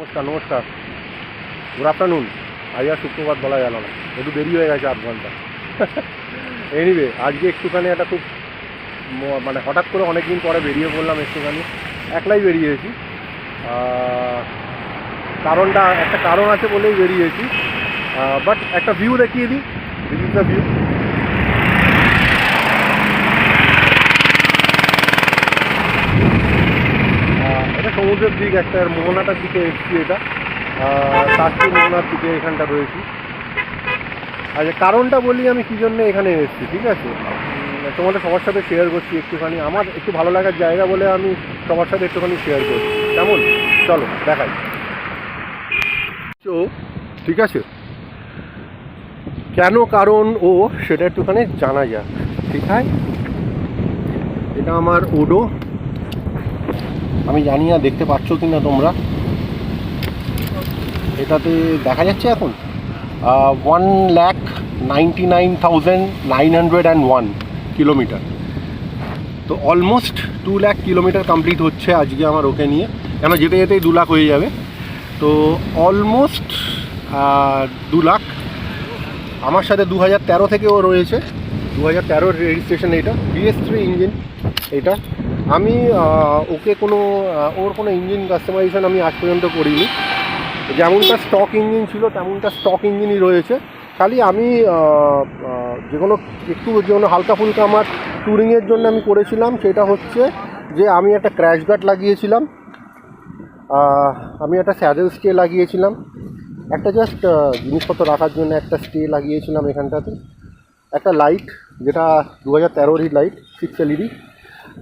নমস্কার নমস্কার, good afternoon. আজ আর শুক্রবার বলা গেল না, একটু দেরি হয়ে গেছে 8 ঘন্টা। এনিওয়ে আজকে একটুখানি একটা খুব মানে হঠাৎ করে অনেক দিন পরে বেরিয়ে পড়লাম একটুখানি, একলাই বেরিয়েছি। কারণটা একটা কারণ আছে বলেই বেরিয়েছি, বাট একটা ভিউ দেখিয়ে দিই। This is the view. এটা সমুদ্রের দিক, একটা মোহনাটার দিকে এসেছি, এটা তাজপুর মোহনার দিকে এখানটা রয়েছি। আচ্ছা, কারণটা বলি আমি কী জন্য এখানে এসেছি, ঠিক আছে? তোমাদের সবার সাথে শেয়ার করছি একটুখানি, আমার একটু ভালো লাগার জায়গা বলে আমি সবার সাথে একটুখানি শেয়ার করছি। কেমন? চলো দেখাই। তো ঠিক আছে, কেন কারণ ও সেটা একটুখানি জানা যাক। ঠিক আছে, এটা আমার ওডো। আমি জানি না দেখতে পাচ্ছ কি না তোমরা, এটাতে দেখা যাচ্ছে এখন 1,99,901 কিলোমিটার। তো অলমোস্ট 2 লাখ কিলোমিটার কমপ্লিট হচ্ছে আজকে আমার ওকে নিয়ে, কেন যেতে যেতেই 2 লাখ হয়ে যাবে। তো অলমোস্ট 2 লাখ। আমার সাথে 2013 থেকে ও রয়েছে, 2013 রেজিস্ট্রেশন। এটা BS3 ইঞ্জিন। এটা আমি ওকে ওর কোনো ইঞ্জিন কাস্টমাইজেশন আমি আজ পর্যন্ত করিনি। যেমনটা স্টক ইঞ্জিন ছিল তেমনটা স্টক ইঞ্জিনই রয়েছে। খালি আমি যে কোনো হালকা ফুলকা আমার ট্যুরিংয়ের জন্য আমি করেছিলাম, সেটা হচ্ছে যে আমি একটা ক্র্যাশ গার্ড লাগিয়েছিলাম, আমি একটা স্যাডেল স্টে লাগিয়েছিলাম, একটা জাস্ট জিনিসপত্র রাখার জন্য একটা স্টে লাগিয়েছিলাম এখানটাতে, একটা লাইট যেটা 2013-ই লাইট 6 LED,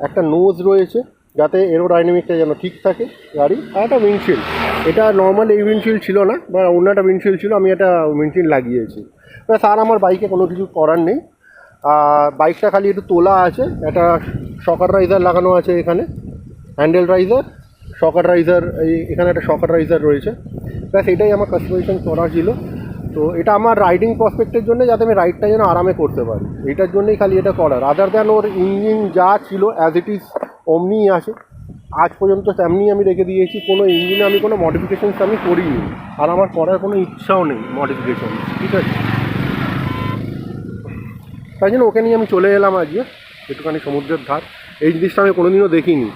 একটা নোজ রয়েছে যাতে এরোডাইনামিকটা যেন ঠিক থাকে গাড়ি, আর একটা উইন্ডশিল্ড। এটা নর্মাল এই উইন্ডশিল্ড ছিল না, বা অন্য একটা উইন্ডশিল্ড ছিল, আমি একটা উইন্ডশিল্ড লাগিয়েছি। আর আমার বাইকে কোনো কিছু করার নেই। বাইকটা খালি একটু তোলা আছে, একটা শকার রাইজার লাগানো আছে এখানে, হ্যান্ডেল রাইজার, শকার রাইজার, এখানে একটা শকার রাইজার রয়েছে। ব্যাস এটাই আমার কাস্টমাইজেশন করা ছিল। তো এটা আমার রাইডিং প্রসপেক্টের জন্য, যাতে আমি রাইডটা যেন আরামে করতে পারি, এটার জন্যই খালি এটা করার। আদার দ্যান ওর ইঞ্জিন যা ছিল অ্যাজ ইট ইজ অমনিই আছে, আজ পর্যন্ত তেমনি আমি রেখে দিয়েছি। কোনো ইঞ্জিনে আমি কোনো মডিফিকেশানস আমি করিনি, আর আমার করার কোনো ইচ্ছাও নেই মডিফিকেশান, ঠিক আছে? তাই জন্য ওকে নিয়ে আমি চলে এলাম আজকে একটুখানি সমুদ্রের ধার। এই জিনিসটা আমি কোনোদিনও দেখিনি,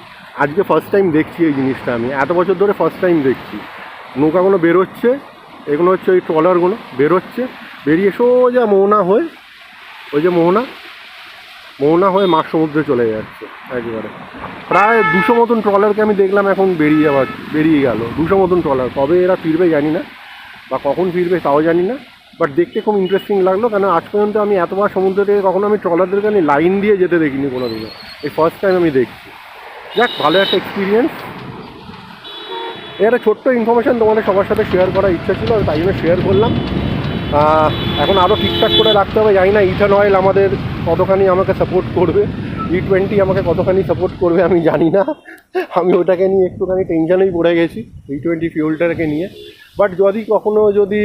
আজকে ফার্স্ট টাইম দেখছি এই জিনিসটা। আমি এত বছর ধরে ফার্স্ট টাইম দেখছি নৌকাগুলো বেরোচ্ছে, এগুলো হচ্ছে ওই ট্রলারগুলো বেরোচ্ছে, বেরিয়ে সোজা মোহনা হয়ে, ওই যে মোহনা হয়ে মাঝ সমুদ্রে চলে যাচ্ছে একেবারে। প্রায় 200 মতন ট্রলারকে আমি দেখলাম এখন বেরিয়ে গেল 200 মতন ট্রলার। কবে এরা ফিরবে জানি না, বা কখন ফিরবে তাও জানি না, বাট দেখতে খুব ইন্টারেস্টিং লাগলো। কেন আজ পর্যন্ত আমি এতবার সমুদ্র থেকে কখনো আমি ট্রলারদেরকে আমি লাইন দিয়ে যেতে দেখিনি কোনো দিনও, এই ফার্স্ট টাইম আমি দেখছি। যাক, ভালো একটা এক্সপিরিয়েন্স। একটা ছোট্ট ইনফরমেশান তোমাদের সবার সাথে শেয়ার করার ইচ্ছা ছিল, তাই জন্য শেয়ার করলাম। এখন আরও ঠিকঠাক করে রাখতে হবে, জানি না ইথান অয়েল আমাদের কতখানি আমাকে সাপোর্ট করবে, E20 আমাকে কতখানি সাপোর্ট করবে আমি জানি না। আমি ওটাকে নিয়ে একটুখানি টেনশনেই পড়ে গেছি, E20 ফিউলটাকে নিয়ে। বাট যদি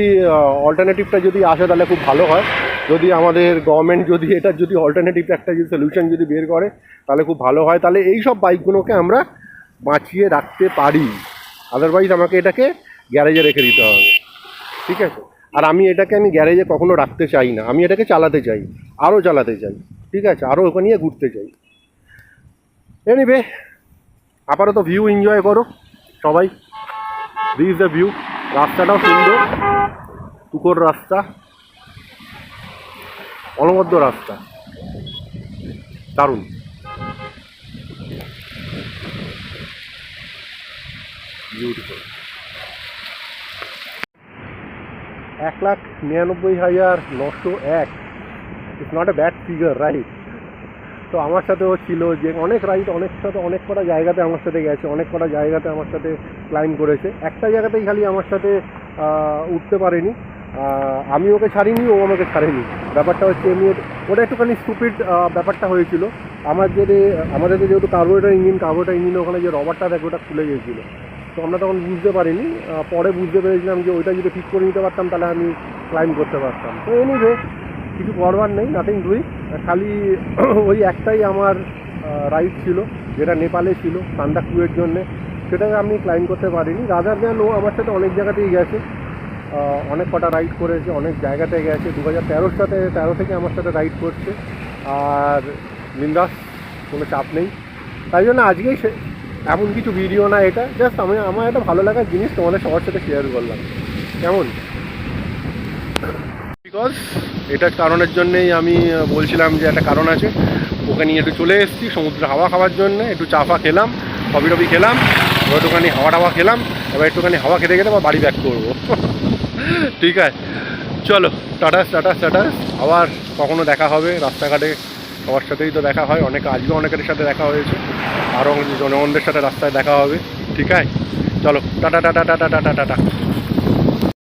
অল্টারনেটিভটা যদি আসে তাহলে খুব ভালো হয়। যদি আমাদের গভর্নমেন্ট যদি এটার যদি অল্টারনেটিভ একটা যদি সলিউশন যদি বের করে তাহলে খুব ভালো হয়, তাহলে এই সব বাইকগুলোকে আমরা বাঁচিয়ে রাখতে পারি। আদারওয়াইজ আমাকে এটাকে গ্যারেজে রেখে দিতে হবে, ঠিক আছে? আর আমি গ্যারেজে কখনো রাখতে চাই না, আমি এটাকে চালাতে চাই, আরও চালাতে চাই, ঠিক আছে? আরও ওখানে নিয়ে ঘুরতে চাই। এনিওয়ে, আপাতত ভিউ এনজয় করো সবাই। This is the view. রাস্তাটাও সুন্দর, পুকুর রাস্তা, অনবদ্য রাস্তা, দারুণ। Beautiful. 1,99,901, it's not a bad figure, right? তো আমার সাথেও ছিল যে অনেক রাইড, অনেক কটা জায়গাতে আমার সাথে গেছে, অনেক কটা জায়গাতে আমার সাথে ক্লাইম্ব করেছে। একটা জায়গাতেই খালি আমার সাথে উঠতে পারেনি, আমি ওকে ছাড়িনি, ও আমাকে ছাড়েনি। ব্যাপারটা হচ্ছে ওটা একটুখানি স্টুপিড ব্যাপারটা হয়েছিল। আমাদের যেহেতু কার্বোরেটর ইঞ্জিন ওখানে যে রবারটা থাকে ওটা খুলে গিয়েছিলো, তো আমরা তখন বুঝতে পারিনি। পরে বুঝতে পেরেছিলাম যে ওইটা যদি ঠিক করে নিতে পারতাম তাহলে আমি ক্লাইম্ব করতে পারতাম। তো এনিওয়ে, কিছু করবার নেই, নাথিং ডুইং। খালি ওই একটাই আমার রাইড ছিল, যেটা নেপালে ছিল সান্দাকফুয়ের জন্যে। সেটাকে আমি ক্লাইম করতে পারিনি। রাদার দেন ও আমার সাথে অনেক জায়গাতেই গেছে, অনেক কটা রাইড করেছে, অনেক জায়গাতে গেছে। 2013 থেকে আমার সাথে রাইড করছে, আর বিন্দাস, কোনো চাপ নেই। তাই জন্য আজকেই এমন কিছু ভিডিও না, এটা জাস্ট আমার একটা ভালো লাগার জিনিস তোমাদের সবার সাথে শেয়ার করলাম, কেমন? বিকজ এটার কারণের জন্যেই আমি বলছিলাম যে একটা কারণ আছে, ওকে নিয়ে একটু চলে এসেছি সমুদ্রে হাওয়া খাওয়ার জন্য। একটু চা ফা খেলাম, কফি টফি খেলাম, এবার একটুখানি হাওয়া খেলাম, এবার একটুখানি হাওয়া খেতে খেতে আবার বাড়ি ব্যাক করবো। ঠিক আছে, চলো, টাটাস টাটাস টাটাস। আবার কখনো দেখা হবে রাস্তাঘাটে, সবার সাথেই তো দেখা হয়, আজকেও অনেকের সাথে দেখা হয়েছে, আরও জনগণদের সাথে রাস্তায় দেখা হবে। ঠিক আছে, চলো, tata tata tata tata tata.